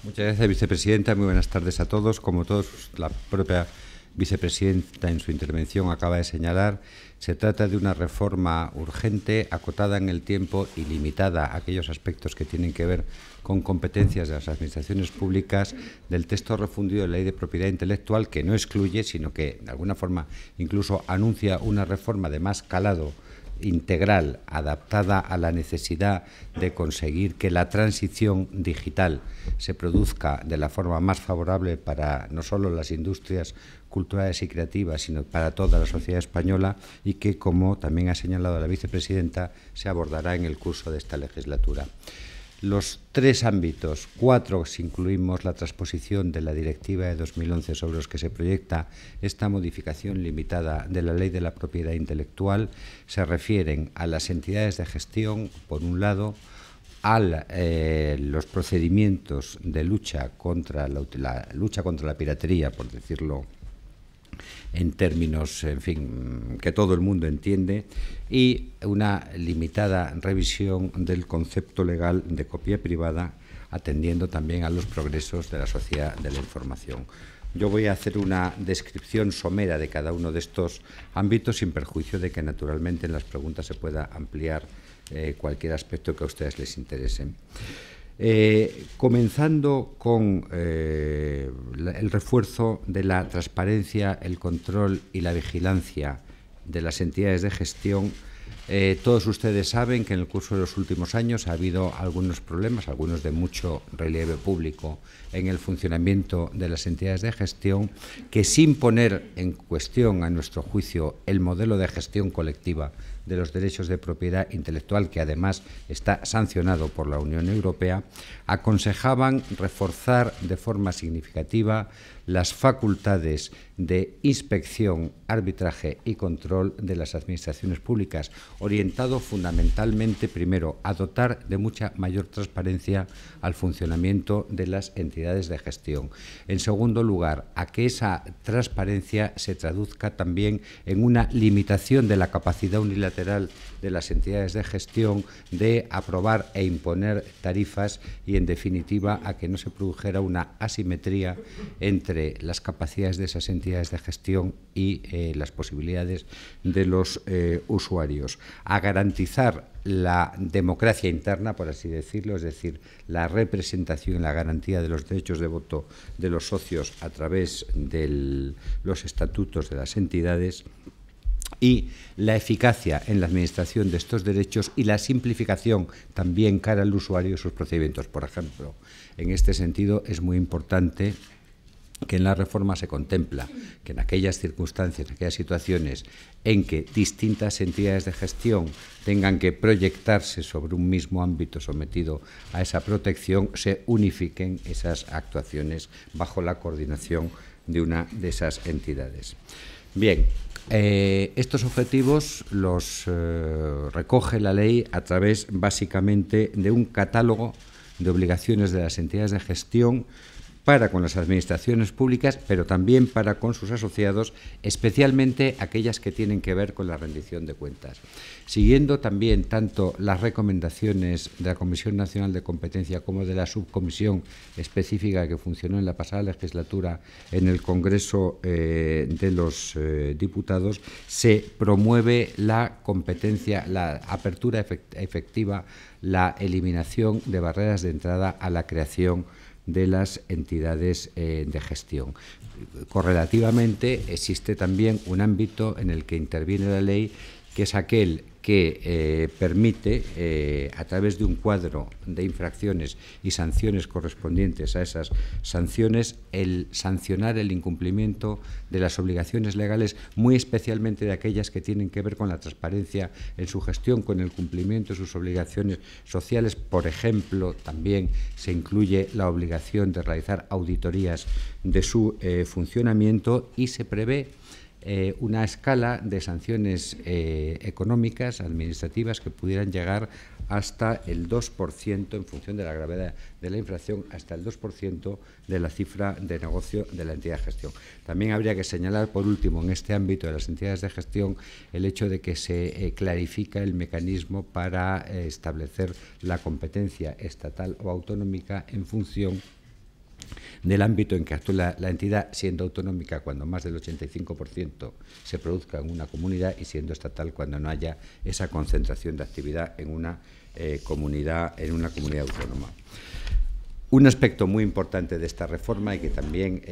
Muchas gracias, vicepresidenta. Muy buenas tardes a todos. Como todos, la propia vicepresidenta en su intervención acaba de señalar, se trata de una reforma urgente, acotada en el tiempo y limitada a aquellos aspectos que tienen que ver con competencias de las administraciones públicas del texto refundido de la Ley de Propiedad Intelectual, que no excluye, sino que de alguna forma incluso anuncia una reforma de más calado integral, adaptada a la necesidad de conseguir que la transición digital se produzca de la forma más favorable para no solo las industrias culturales y creativas, sino para toda la sociedad española, y que, como también ha señalado la vicepresidenta, se abordará en el curso de esta legislatura. Los tres ámbitos, cuatro si incluimos la transposición de la Directiva de 2011 sobre los que se proyecta esta modificación limitada de la Ley de la Propiedad Intelectual, se refieren a las entidades de gestión, por un lado, a los procedimientos de lucha contra la piratería, por decirlo en términos, en fin, que todo el mundo entiende, y una limitada revisión del concepto legal de copia privada, atendiendo también a los progresos de la sociedad de la información. Yo voy a hacer una descripción somera de cada uno de estos ámbitos, sin perjuicio de que, naturalmente, en las preguntas se pueda ampliar cualquier aspecto que a ustedes les interese. Comenzando con el refuerzo de la transparencia, el control y la vigilancia de las entidades de gestión. Todos ustedes saben que en el curso de los últimos años ha habido algunos problemas, algunos de mucho relieve público, en el funcionamiento de las entidades de gestión, que, sin poner en cuestión, a nuestro juicio, el modelo de gestión colectiva de los derechos de propiedad intelectual, que además está sancionado por la Unión Europea, aconsejaban reforzar de forma significativa las facultades de inspección, arbitraje y control de las administraciones públicas, orientado fundamentalmente, primero, a dotar de mucha mayor transparencia al funcionamiento de las entidades de gestión. En segundo lugar, a que esa transparencia se traduzca también en una limitación de la capacidad unilateral de las entidades de gestión de aprobar e imponer tarifas y, en definitiva, a que no se produjera una asimetría entre las capacidades de esas entidades de gestión y las posibilidades de los usuarios. A garantizar la democracia interna, por así decirlo, es decir, la representación y la garantía de los derechos de voto de los socios a través de los estatutos de las entidades, y la eficacia en la administración de estos derechos y la simplificación también cara al usuario y sus procedimientos. Por ejemplo, en este sentido es muy importante que en la reforma se contempla que en aquellas circunstancias, en aquellas situaciones en que distintas entidades de gestión tengan que proyectarse sobre un mismo ámbito sometido a esa protección, se unifiquen esas actuaciones bajo la coordinación de una de esas entidades. Bien, estos objetivos los recoge la ley a través, básicamente, de un catálogo de obligaciones de las entidades de gestión para con las administraciones públicas, pero también para con sus asociados, especialmente aquellas que tienen que ver con la rendición de cuentas. Siguiendo también tanto las recomendaciones de la Comisión Nacional de Competencia como de la subcomisión específica que funcionó en la pasada legislatura en el Congreso de los Diputados, se promueve la competencia, la apertura efectiva, la eliminación de barreras de entrada a la creación de las entidades de gestión. Correlativamente, existe también un ámbito en el que interviene la ley, que es aquel que permite, a través de un cuadro de infracciones y sanciones correspondientes a esas sanciones, el sancionar el incumplimiento de las obligaciones legales, muy especialmente de aquellas que tienen que ver con la transparencia en su gestión, con el cumplimiento de sus obligaciones sociales. Por ejemplo, también se incluye la obligación de realizar auditorías de su funcionamiento, y se prevé una escala de sanciones económicas, administrativas, que pudieran llegar hasta el 2%, en función de la gravedad de la infracción, hasta el 2% de la cifra de negocio de la entidad de gestión. También habría que señalar, por último, en este ámbito de las entidades de gestión, el hecho de que se clarifica el mecanismo para establecer la competencia estatal o autonómica en función del ámbito en que actúa la entidad, siendo autonómica cuando más del 85% se produzca en una comunidad y siendo estatal cuando no haya esa concentración de actividad en una comunidad autónoma. Un aspecto muy importante de esta reforma y que también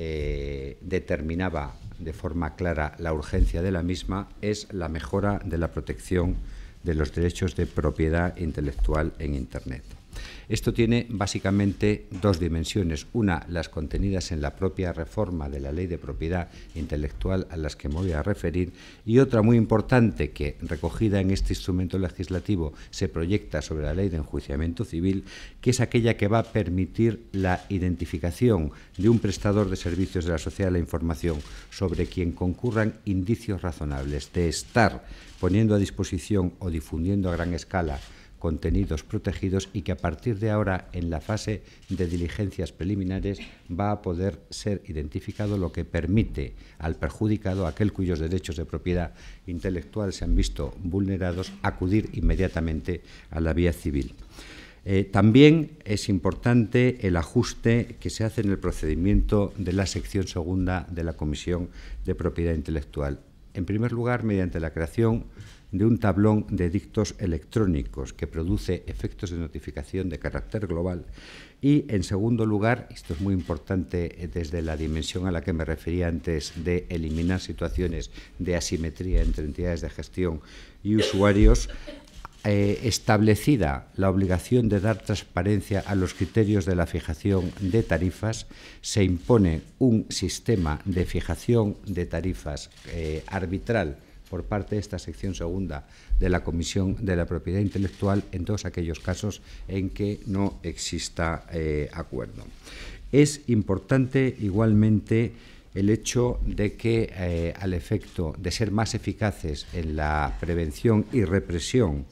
determinaba de forma clara la urgencia de la misma es la mejora de la protección de los derechos de propiedad intelectual en Internet. Esto tiene básicamente dos dimensiones. Una, las contenidas en la propia reforma de la Ley de Propiedad Intelectual a las que me voy a referir, y otra muy importante que, recogida en este instrumento legislativo, se proyecta sobre la Ley de Enjuiciamiento Civil, que es aquella que va a permitir la identificación de un prestador de servicios de la sociedad de la información sobre quien concurran indicios razonables de estar poniendo a disposición o difundiendo a gran escala contenidos protegidos y que a partir de ahora, en la fase de diligencias preliminares, va a poder ser identificado, lo que permite al perjudicado, aquel cuyos derechos de propiedad intelectual se han visto vulnerados, acudir inmediatamente a la vía civil. También es importante el ajuste que se hace en el procedimiento de la sección segunda de la Comisión de Propiedad Intelectual. En primer lugar, mediante la creación de un tablón de edictos electrónicos que produce efectos de notificación de carácter global y, en segundo lugar, esto es muy importante desde la dimensión a la que me refería antes de eliminar situaciones de asimetría entre entidades de gestión y usuarios, establecida la obligación de dar transparencia a los criterios de la fijación de tarifas, se impone un sistema de fijación de tarifas arbitral por parte de esta sección segunda de la Comisión de la Propiedad Intelectual en todos aquellos casos en que no exista acuerdo. Es importante igualmente el hecho de que, al efecto de ser más eficaces en la prevención y represión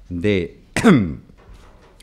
de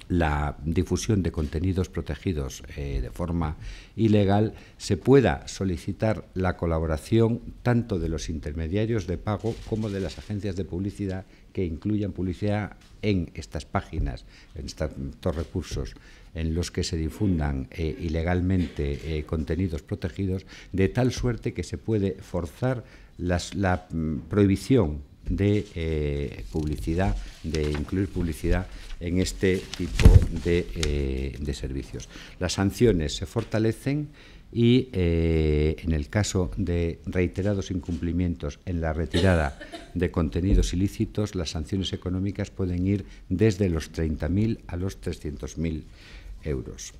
la difusión de contenidos protegidos de forma ilegal, se pueda solicitar la colaboración tanto de los intermediarios de pago como de las agencias de publicidad que incluyan publicidad en estas páginas, en estos recursos en los que se difundan ilegalmente contenidos protegidos, de tal suerte que se puede forzar la prohibición de publicidad, de incluir publicidad en este tipo de servicios. Las sanciones se fortalecen y, en el caso de reiterados incumplimientos en la retirada de contenidos ilícitos, las sanciones económicas pueden ir desde los 30.000 a los 300.000 euros.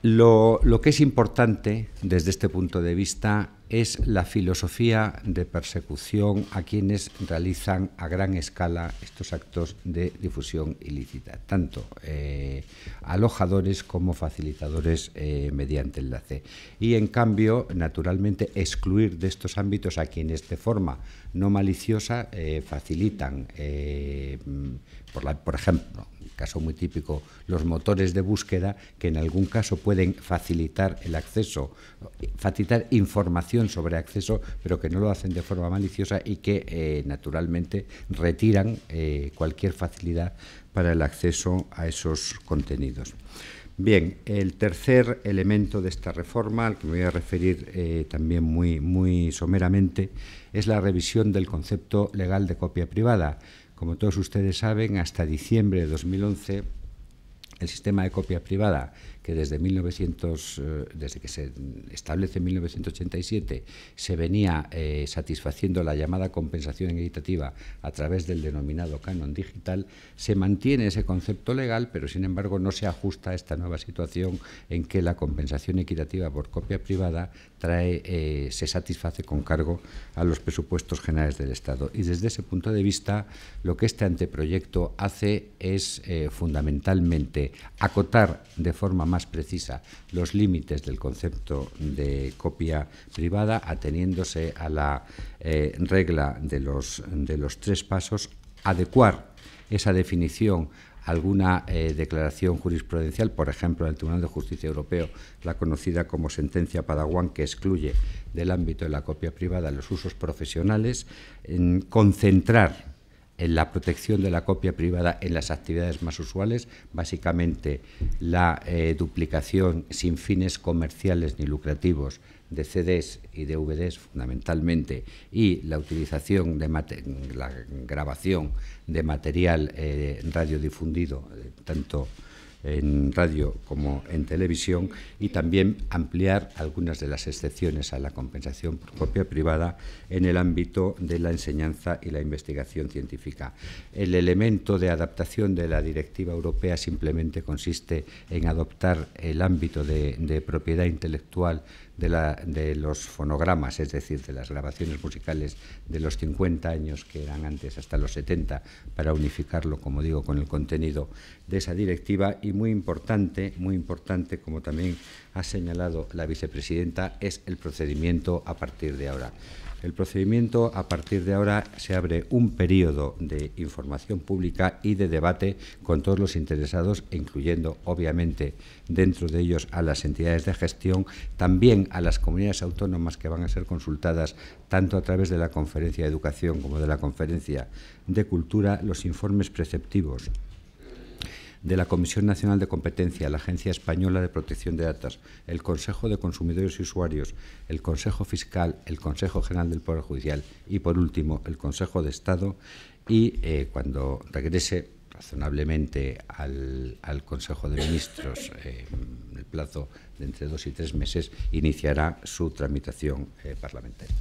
Lo que es importante desde este punto de vista es la filosofía de persecución a quienes realizan a gran escala estos actos de difusión ilícita, tanto alojadores como facilitadores mediante enlace. Y, en cambio, naturalmente, excluir de estos ámbitos a quienes de forma no maliciosa facilitan, por ejemplo, caso muy típico, los motores de búsqueda, que en algún caso pueden facilitar el acceso, facilitar información sobre acceso, pero que no lo hacen de forma maliciosa y que, naturalmente, retiran cualquier facilidad para el acceso a esos contenidos. Bien, el tercer elemento de esta reforma, al que me voy a referir también muy someramente, es la revisión del concepto legal de copia privada. Como todos ustedes saben, hasta diciembre de 2011, el sistema de copia privada, que desde que se establece en 1987, se venía satisfaciendo la llamada compensación equitativa a través del denominado canon digital, se mantiene ese concepto legal, pero sin embargo no se ajusta a esta nueva situación en que la compensación equitativa por copia privada se satisface con cargo a los presupuestos generales del Estado. Y desde ese punto de vista, lo que este anteproyecto hace es fundamentalmente acotar de forma más precisa los límites del concepto de copia privada, ateniéndose a la regla de los 3 pasos, adecuar esa definición a alguna declaración jurisprudencial, por ejemplo, en el Tribunal de Justicia Europeo, la conocida como sentencia Padawan, que excluye del ámbito de la copia privada los usos profesionales, concentrar en la protección de la copia privada en las actividades más usuales, básicamente la duplicación sin fines comerciales ni lucrativos de CDs y DVDs fundamentalmente, y la utilización de la grabación de material radiodifundido, tanto en radio como en televisión, y también ampliar algunas de las excepciones a la compensación por copia privada en el ámbito de la enseñanza y la investigación científica. El elemento de adaptación de la directiva europea simplemente consiste en adoptar el ámbito de propiedad intelectual de los fonogramas, es decir, de las grabaciones musicales de los 50 años que eran antes hasta los 70, para unificarlo, como digo, con el contenido de esa directiva. Y muy importante, como también ha señalado la vicepresidenta, es el procedimiento a partir de ahora. El procedimiento a partir de ahora se abre un periodo de información pública y de debate con todos los interesados, incluyendo, obviamente, dentro de ellos a las entidades de gestión, también a las comunidades autónomas que van a ser consultadas tanto a través de la Conferencia de Educación como de la Conferencia de Cultura, los informes preceptivos de la Comisión Nacional de Competencia, la Agencia Española de Protección de Datos, el Consejo de Consumidores y Usuarios, el Consejo Fiscal, el Consejo General del Poder Judicial y, por último, el Consejo de Estado. Y cuando regrese razonablemente al Consejo de Ministros, en el plazo de entre 2 y 3 meses, iniciará su tramitación parlamentaria.